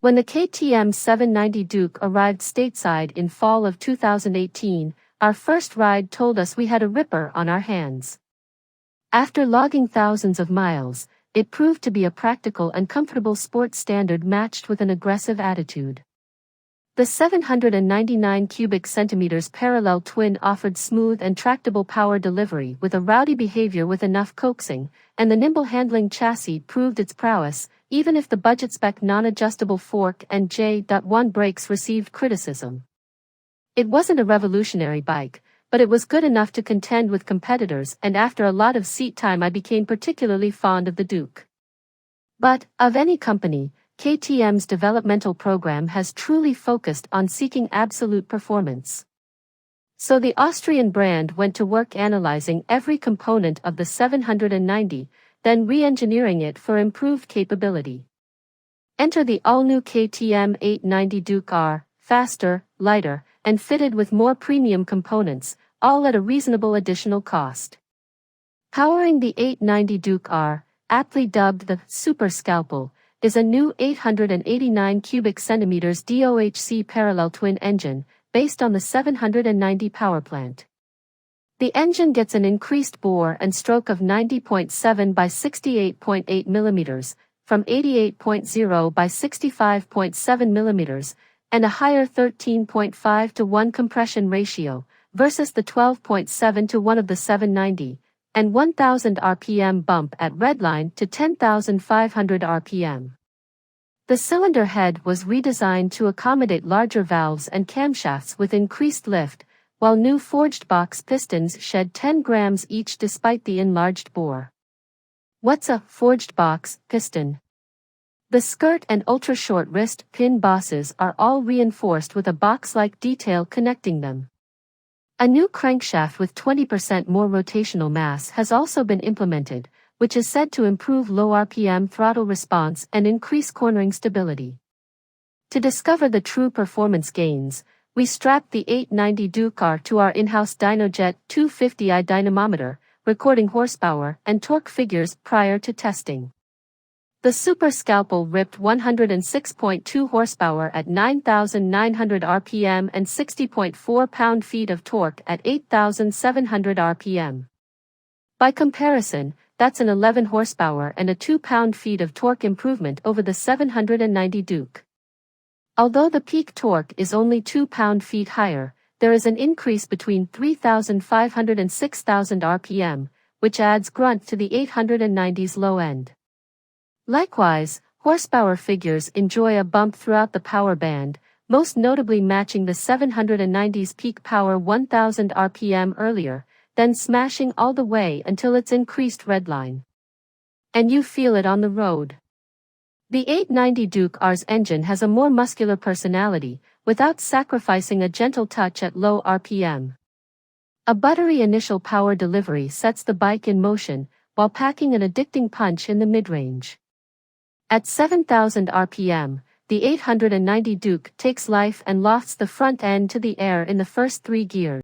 When the KTM 790 Duke arrived stateside in fall of 2018, our first ride told us we had a ripper on our hands. After logging thousands of miles, it proved to be a practical and comfortable sports standard matched with an aggressive attitude. The 799 cubic centimeters parallel twin offered smooth and tractable power delivery with a rowdy behavior with enough coaxing, and the nimble-handling chassis proved its prowess, even if the budget-spec non-adjustable fork and J.Juan brakes received criticism. It wasn't a revolutionary bike, but it was good enough to contend with competitors, and after a lot of seat time I became particularly fond of the Duke. But, of any company, KTM's developmental program has truly focused on seeking absolute performance. So the Austrian brand went to work analyzing every component of the 790, then re-engineering it for improved capability. Enter the all-new KTM 890 Duke R, faster, lighter, and fitted with more premium components, all at a reasonable additional cost. Powering the 890 Duke R, aptly dubbed the Super Scalpel, is a new 889 cubic centimeters DOHC parallel twin engine, based on the 790 powerplant. The engine gets an increased bore and stroke of 90.7 by 68.8 mm, from 88.0 by 65.7 mm, and a higher 13.5 to 1 compression ratio, versus the 12.7 to 1 of the 790, and 1000 rpm bump at redline to 10,500 rpm. The cylinder head was redesigned to accommodate larger valves and camshafts with increased lift, while new forged box pistons shed 10 grams each despite the enlarged bore. What's a forged box piston? The skirt and ultra-short wrist pin bosses are all reinforced with a box-like detail connecting them. A new crankshaft with 20% more rotational mass has also been implemented, which is said to improve low RPM throttle response and increase cornering stability. To discover the true performance gains, we strapped the 890 Duke R to our in-house DynoJet 250i dynamometer, recording horsepower and torque figures prior to testing. The Super Scalpel ripped 106.2 horsepower at 9,900 rpm and 60.4 pound-feet of torque at 8,700 rpm. By comparison, that's an 11 horsepower and a 2 pound-feet of torque improvement over the 790 Duke. Although the peak torque is only 2 pound-feet higher, there is an increase between 3,500 and 6,000 rpm, which adds grunt to the 890's low end. Likewise, horsepower figures enjoy a bump throughout the power band, most notably matching the 790's peak power 1000 rpm earlier, then smashing all the way until its increased redline. And you feel it on the road. The 890 Duke R's engine has a more muscular personality, without sacrificing a gentle touch at low RPM. A Buttery initial power delivery sets the bike in motion, while packing an addicting punch in the mid-range. At 7,000 rpm, the 890 Duke takes life and lofts the front end to the air in the first 3 gears.